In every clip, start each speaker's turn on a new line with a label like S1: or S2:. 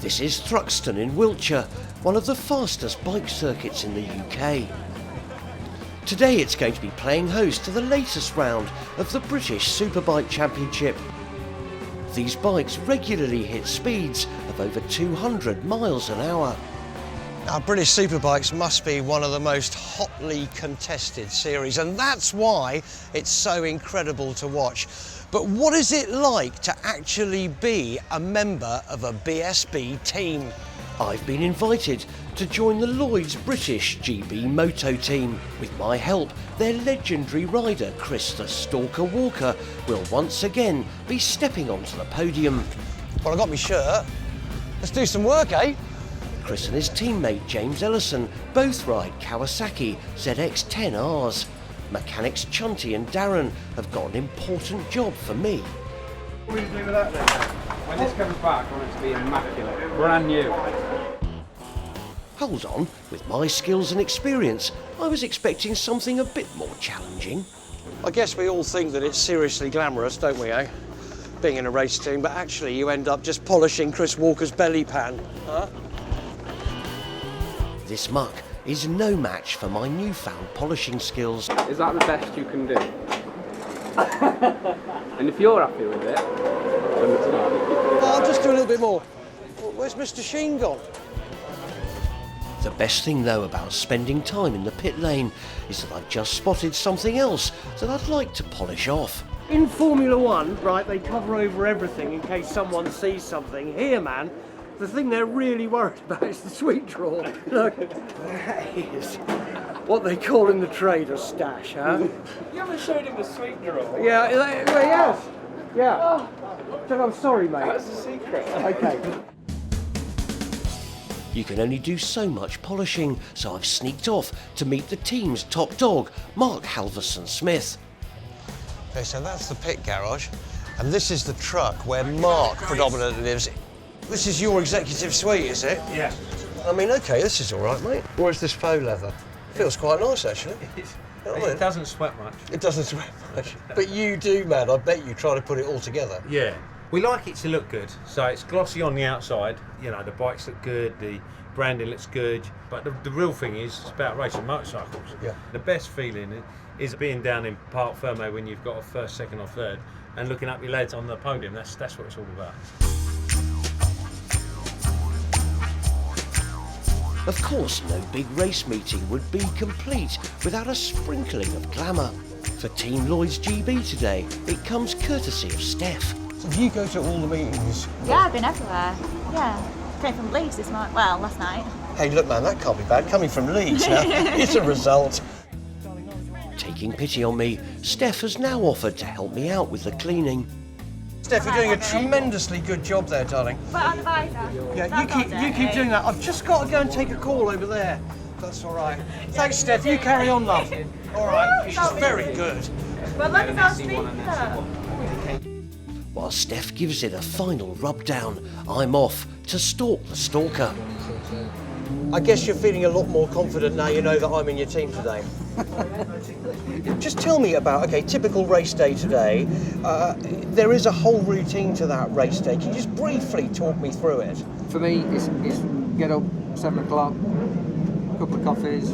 S1: This is Thruxton in Wiltshire, one of the fastest bike circuits in the UK. Today it's going to be playing host to the latest round of the British Superbike Championship. These bikes regularly hit speeds of over 200 miles an hour.
S2: Our British Superbikes must be one of the most hotly contested series, and that's why it's so incredible to watch. But what is it like to actually be a member of a BSB team?
S1: I've been invited to join the Lloyds British GBmoto team. With my help, their legendary rider Chris the Stalker Walker will once again be stepping onto the podium.
S2: Well, I got my shirt. Let's do some work, eh?
S1: Chris and his teammate James Ellison both ride Kawasaki ZX-10Rs. Mechanics Chunty and Darren have got an important job for me.
S3: What will you do with that then? When this comes back, I want it to be immaculate, brand new.
S1: Hold on, with my skills and experience, I was expecting something a bit more challenging.
S2: I guess we all think that it's seriously glamorous, don't we, eh? Being in a race team, but actually you end up just polishing Chris Walker's belly pan, huh?
S1: This muck is no match for my newfound polishing skills.
S3: Is that the best you can do? And if you're happy with it, then it's not.
S2: Oh, I'll just do a little bit more. Where's Mr. Sheen gone?
S1: The best thing though about spending time in the pit lane is that I've just spotted something else that I'd like to polish off.
S4: In Formula One, right, they cover over everything in case someone sees something. Here, man, the thing they're really worried about is the sweet drawer. Look, that is what they call in the trade a stash, huh?
S3: You haven't showed him the sweet drawer.
S4: Yeah, he has. Yeah. So I'm sorry, mate.
S3: That's the secret.
S4: Okay.
S1: You can only do so much polishing, so I've sneaked off to meet the team's top dog, Mark Halverson-Smith.
S2: Okay, so that's the pit garage, and this is the truck where Mark predominantly lives. This is your executive suite, is it?
S3: Yeah.
S2: I mean, okay, this is all right, mate. Or is this faux leather? Feels quite nice, actually.
S5: It doesn't sweat much.
S2: It doesn't sweat much. But you do, man. I bet you try to put it all together.
S5: Yeah. We like it to look good, so it's glossy on the outside. You know, the bikes look good, the branding looks good, but the real thing is it's about racing motorcycles.
S2: Yeah.
S5: The best feeling is being down in Parc Fermé when you've got a first, second or third and looking up your lads on the podium. That's what it's all about.
S1: Of course, no big race meeting would be complete without a sprinkling of glamour. For Team Lloyds GB today, it comes courtesy of Steph.
S2: So do you go to all the meetings?
S6: Yeah, I've been everywhere. Yeah. Came from Leeds this morning. Well, last night.
S2: Hey, look, man, that can't be bad. Coming from Leeds now, it's a result.
S1: Taking pity on me, Steph has now offered to help me out with the cleaning.
S2: Steph, you're doing a tremendously good job there, darling.
S6: Put on the visor.
S4: Yeah, you keep doing that. I've just got to go and take a call over there.
S2: That's all right.
S4: Thanks, Steph. You carry on, love.
S2: All right, she's very good.
S6: Well, look at our speaker.
S1: While Steph gives it a final rub down, I'm off to stalk the stalker.
S2: I guess you're feeling a lot more confident now you know that I'm in your team today. Just tell me about, okay, typical race day today. There is a whole routine to that race day. Can you just briefly talk me through it?
S7: For me, it's get up 7 o'clock, couple of coffees,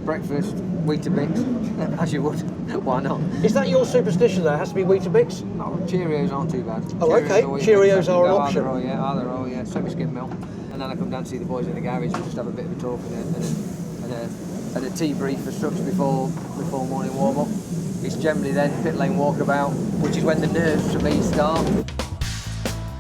S7: breakfast, Weetabix, as you would. Why not?
S2: Is that your superstition there? It has to be Weetabix?
S7: No, Cheerios aren't too bad.
S2: Oh, okay. Cheerios are an option.
S7: Either or, yeah. Semi-skim milk. And then I come down to see the boys in the garage and just have a bit of a talk and a tea brief for Thruxton before morning warm-up. It's generally then pit lane walkabout, which is when the nerves for me start.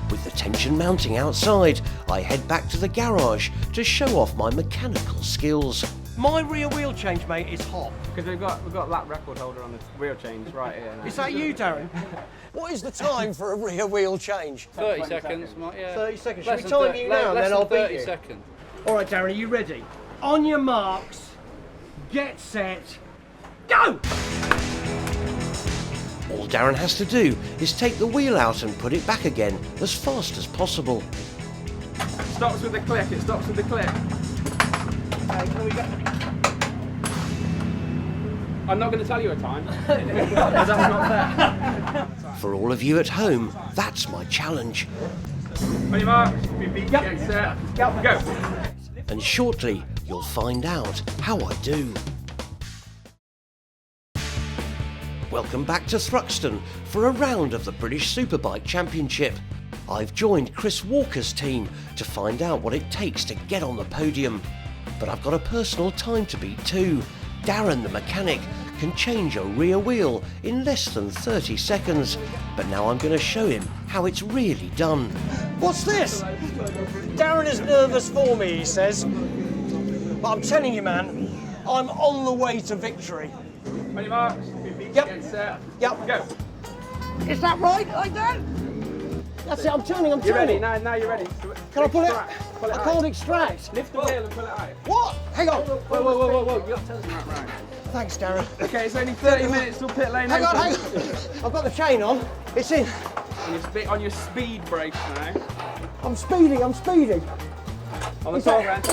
S1: With the tension mounting outside, I head back to the garage to show off my mechanical skills.
S4: My rear wheel change, mate, is hot.
S3: Because we've got lap record holder on the wheel chains right here. Now.
S4: Is that you, Darren?
S2: What is the time for a rear wheel change?
S8: 30 seconds, yeah.
S4: 30 seconds.
S8: Less
S4: Should we
S8: than
S4: time you now, and then I'll beat
S8: 30
S4: you?
S8: seconds.
S4: All right, Darren, are you ready? On your marks, get set, go!
S1: All Darren has to do is take the wheel out and put it back again as fast as possible.
S3: Stops with the click, it stops with the click.
S4: Okay, can we go?
S3: I'm not going to tell you a time. That's not fair.
S1: For all of you at home, that's my challenge.
S3: On your mark, get set, go.
S1: And shortly you'll find out how I do. Welcome back to Thruxton for a round of the British Superbike Championship. I've joined Chris Walker's team to find out what it takes to get on the podium. But I've got a personal time to beat too. Darren the mechanic can change a rear wheel in less than 30 seconds. But now I'm going to show him how it's really done.
S4: What's this? Darren is nervous for me, he says. But I'm telling you, man, I'm on the way to victory.
S3: On your mark, get set, go.
S4: Is that right, like that? That's it, I'm turning.
S3: You're ready, now you're ready.
S4: Can I pull it?
S3: Pull it
S4: I
S3: out.
S4: can't extract.
S3: Lift the wheel and pull it out.
S4: What? Hang on.
S3: Whoa. You got to turn that right.
S4: Thanks, Darren.
S3: Okay, it's only 30 minutes till pit lane.
S4: Hang on. I've got the chain on. It's in.
S3: On your speed brake now.
S4: I'm speeding.
S3: On the torque wrench,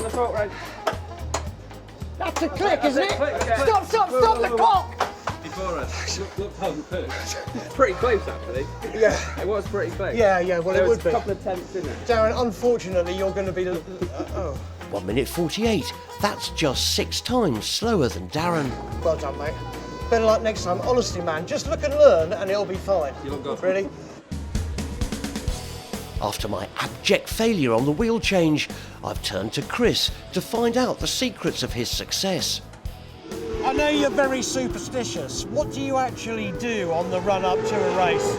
S4: That's a click, isn't it?
S3: click, okay.
S4: Stop the clock!
S3: Before us. Look on first. Pretty close actually.
S4: Yeah.
S3: It was pretty close.
S4: Yeah, well,
S3: There
S4: it
S3: was
S4: would be.
S3: a couple of tenths in it.
S4: Darren, unfortunately, you're going to be the...
S1: 1 minute 48. That's just 6 times slower than Darren.
S4: Well done, mate. Better luck next time. Honestly, man, just look and learn and it'll be fine.
S3: You look good.
S4: Really?
S1: After my abject failure on the wheel change, I've turned to Chris to find out the secrets of his success.
S4: I know you're very superstitious. What do you actually do on the run-up to a race?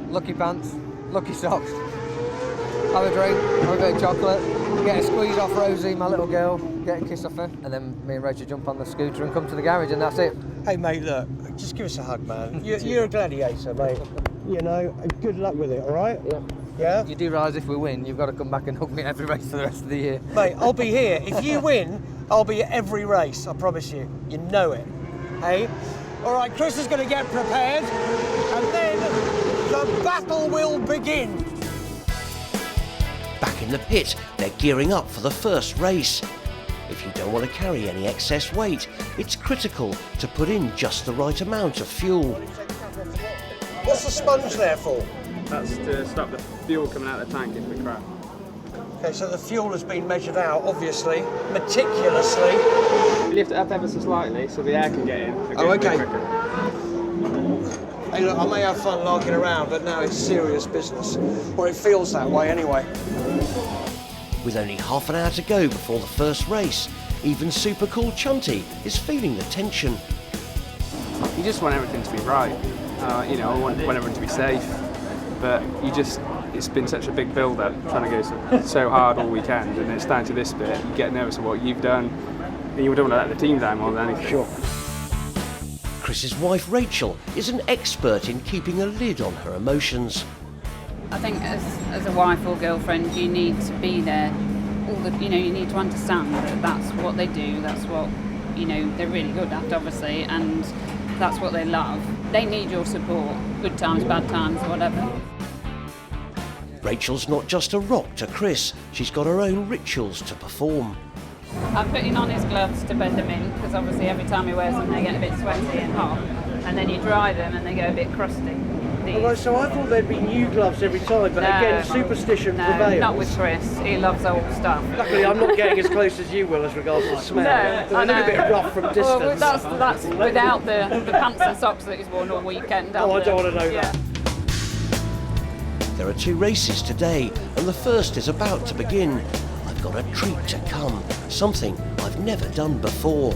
S7: Lucky pants, lucky socks. Have a drink, have a bit of chocolate, get a squeeze off Rosie, my little girl, get a kiss off her, and then me and Rachel jump on the scooter and come to the garage, and that's it.
S4: Hey, mate, look, just give us a hug, man. You're a gladiator, mate. You know, and good luck with it, all right?
S7: Yeah.
S4: Yeah?
S7: You do realise if we win, you've got to come back and hug me every race for the rest of the year.
S4: Mate, I'll be here. If you win, I'll be at every race, I promise you. You know it. Hey? All right, Chris is going to get prepared, and then the battle will begin.
S1: Back in the pit, they're gearing up for the first race. If you don't want to carry any excess weight, it's critical to put in just the right amount of fuel.
S4: What's the sponge there for?
S3: That's to stop the fuel coming out of the tank if we crash.
S4: Okay, so the fuel has been measured out, obviously, meticulously.
S3: You lift it up ever so slightly so the air can get in.
S4: Oh, okay. Hey, look, I may have fun larking around, but now it's serious business. Or it feels that way anyway.
S1: With only half an hour to go before the first race, even super cool Chunty is feeling the tension.
S3: You just want everything to be right. You know, I want everyone to be safe. But it's been such a big build-up, trying to go so hard all weekend, and it's down to this bit. You get nervous of what you've done, and you don't want to let the team down more than anything.
S4: Sure.
S1: Chris's wife Rachel is an expert in keeping a lid on her emotions.
S8: I think as a wife or girlfriend, you need to be there. You need to understand that that's what they do. That's what they're really good at, obviously, and that's what they love. They need your support, good times, bad times, whatever.
S1: Rachel's not just a rock to Chris, she's got her own rituals to perform.
S8: I'm putting on his gloves to bed them in, because obviously every time he wears them they get a bit sweaty and hot, and then you dry them and they go a bit crusty.
S4: Right, so I thought there'd be new gloves every time, but again, superstition
S8: no,
S4: prevails.
S8: not with Chris. He loves old stuff.
S4: Luckily, I'm not getting as close as you will as regards to smell.
S8: No,
S4: I look a bit rough from distance.
S8: Well, that's without the pants and socks that he's worn all weekend.
S4: Oh, I don't want to know that.
S1: There are 2 races today, and the first is about to begin. I've got a treat to come, something I've never done before.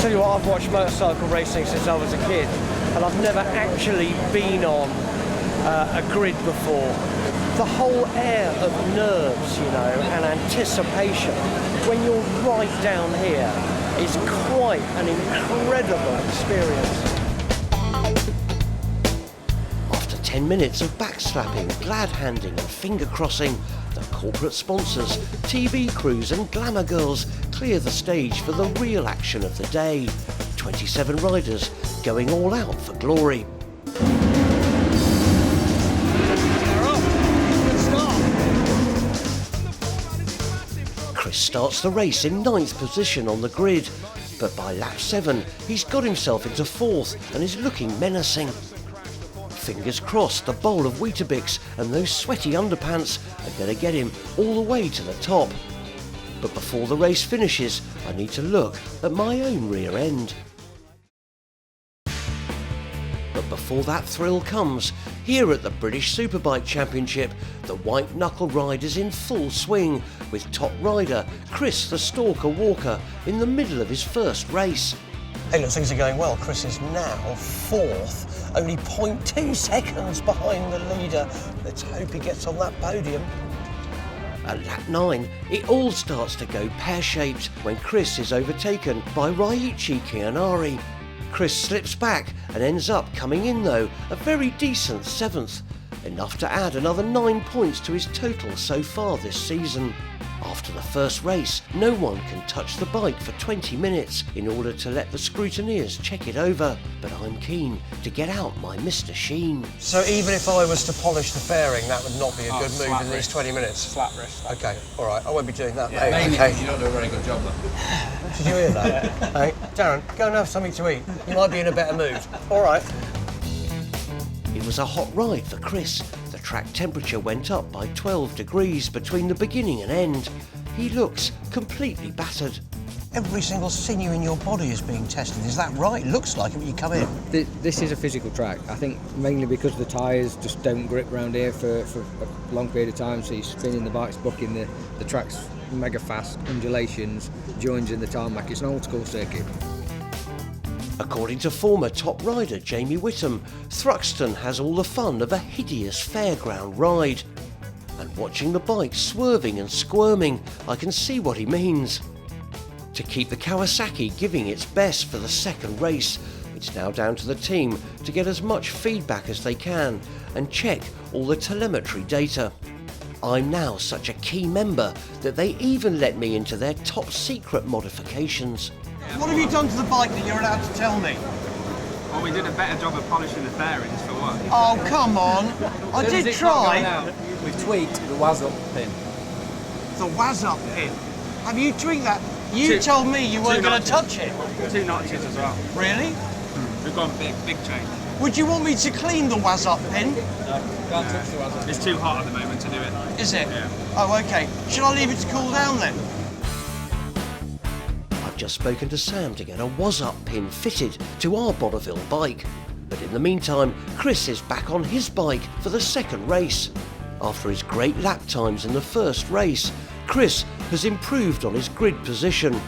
S4: Tell you what, I've watched motorcycle racing since I was a kid, and I've never actually been on a grid before. The whole air of nerves, and anticipation when you're right down here is quite an incredible experience.
S1: After 10 minutes of backslapping, glad-handing and finger-crossing, the corporate sponsors, TV crews and glamour girls clear the stage for the real action of the day. 27 riders going all out for glory. Chris starts the race in 9th position on the grid, but by lap 7 he's got himself into 4th and is looking menacing. Fingers crossed the bowl of Weetabix and those sweaty underpants are going to get him all the way to the top. But before the race finishes, I need to look at my own rear end. But before that thrill comes, here at the British Superbike Championship, the white knuckle ride is in full swing, with top rider Chris the Stalker Walker in the middle of his first race.
S2: Hey, look, things are going well. Chris is now 4th, only 0.2 seconds behind the leader. Let's hope he gets on that podium.
S1: At lap 9, it all starts to go pear-shaped when Chris is overtaken by Raichi Kianari. Chris slips back and ends up coming in though, a very decent 7th, enough to add another 9 points to his total so far this season. After the first race, no one can touch the bike for 20 minutes in order to let the scrutineers check it over, but I'm keen to get out my Mr. Sheen.
S2: So even if I was to polish the fairing, that would not be a good move in these
S3: wrist.
S2: 20 minutes?
S3: Slap wrist.
S2: OK, all right, I won't be doing that,
S3: Yeah,
S2: mate.
S3: mainly
S2: Okay.
S3: you don't do a very good job though.
S2: Did you hear that? Hey, Darren, go and have something to eat. You might be in a better mood. All right.
S1: It was a hot ride for Chris. The track temperature went up by 12 degrees between the beginning and end. He looks completely battered.
S2: Every single sinew in your body is being tested. Is that right? Looks like it when you come in.
S7: This is a physical track. I think mainly because the tyres just don't grip around here for a long period of time, so you're spinning the bike's bucking, the track's mega fast, undulations, joins in the tarmac. It's an old school circuit.
S1: According to former top rider Jamie Whittam, Thruxton has all the fun of a hideous fairground ride. And watching the bike swerving and squirming, I can see what he means. To keep the Kawasaki giving its best for the second race, it's now down to the team to get as much feedback as they can and check all the telemetry data. I'm now such a key member that they even let me into their top secret modifications.
S2: What have you done to the bike that you're allowed to tell me?
S3: Well, we did a better job of polishing the fairings for what?
S2: Oh, come on. I did try.
S7: We've tweaked the WAS-up pin.
S2: The WAS-up pin. Have you tweaked that? You told me you weren't going to touch it.
S3: 2 notches as well.
S2: Really?
S3: We've gone big change.
S2: Would you want me to clean the WAS-up pin?
S3: No, can't touch the WAS-up. It's too hot at the moment to do it.
S2: Is it?
S3: Yeah.
S2: Oh, OK. Shall I leave it to cool down then?
S1: I've just spoken to Sam to get a was-up pin fitted to our Bonneville bike. But in the meantime, Chris is back on his bike for the second race. After his great lap times in the first race, Chris has improved on his grid position.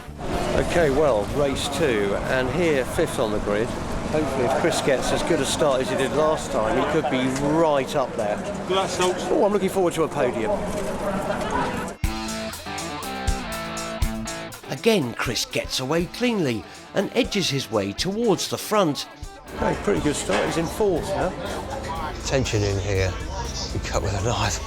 S1: OK, well, race 2, and here 5th on the grid. Hopefully if Chris gets as good a start as he did last time, he could be right up there. Oh, I'm looking forward to a podium. Again, Chris gets away cleanly and edges his way towards the front. OK, pretty good start, he's in 4th now.
S2: Tension in here. You cut with a knife.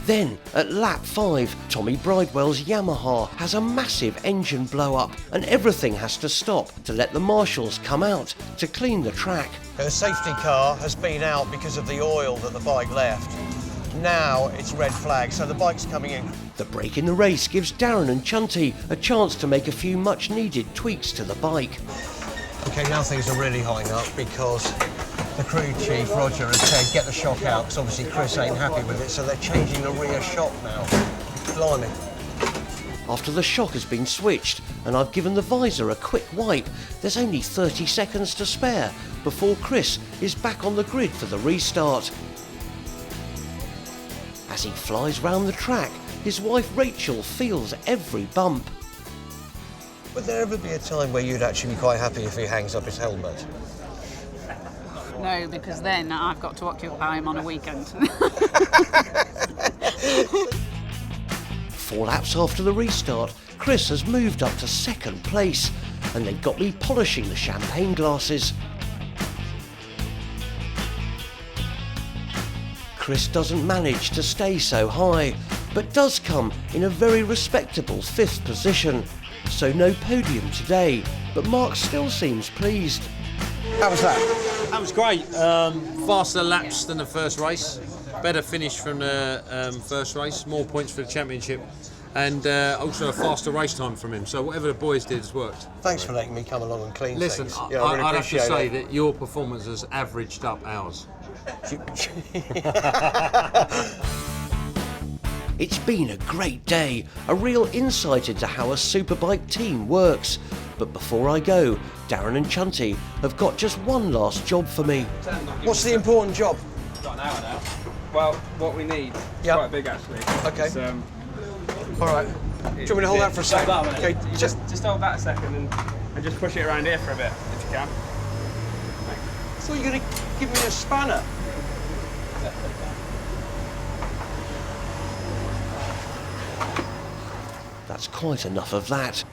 S1: Then, at lap 5, Tommy Bridewell's Yamaha has a massive engine blow-up and everything has to stop to let the marshals come out to clean the track.
S2: The safety car has been out because of the oil that the bike left. Now it's red flag, so the bike's coming in.
S1: The break in the race gives Darren and Chunty a chance to make a few much-needed tweaks to the bike.
S2: OK, now things are really high up because the crew chief, Roger, has said get the shock out because obviously Chris ain't happy with it, so they're changing the rear shock now. Blimey.
S1: After the shock has been switched and I've given the visor a quick wipe, there's only 30 seconds to spare before Chris is back on the grid for the restart. As he flies round the track, his wife Rachel feels every bump.
S2: Would there ever be a time where you'd actually be quite happy if he hangs up his helmet?
S8: No, because then I've got to occupy him on a weekend.
S1: 4 laps after the restart, Chris has moved up to 2nd place and they got me polishing the champagne glasses. Chris doesn't manage to stay so high, but does come in a very respectable 5th position. So no podium today, but Mark still seems pleased.
S2: How was that?
S5: That was great. Faster laps than the first race. Better finish from the first race. More points for the championship. and also a faster race time from him. So whatever the boys did has worked.
S2: Thanks for letting me come along and clean
S5: Listen,
S2: things.
S5: I,
S2: Yeah, I really
S5: I'd have to
S2: appreciate
S5: say
S2: it.
S5: that your performance has averaged up ours.
S1: It's been a great day, a real insight into how a superbike team works. But before I go, Darren and Chunty have got just one last job for me.
S2: What's the important job?
S3: Got an hour now. Well, what we need is
S2: Yep.
S3: quite big actually.
S2: Okay.
S3: It's,
S2: All right. Do you want me to hold that for a second?
S3: Okay,
S2: Okay,
S3: just hold that a second and just push it around here for a bit if you can.
S2: I thought you were going to give me a spanner.
S1: That's quite enough of that.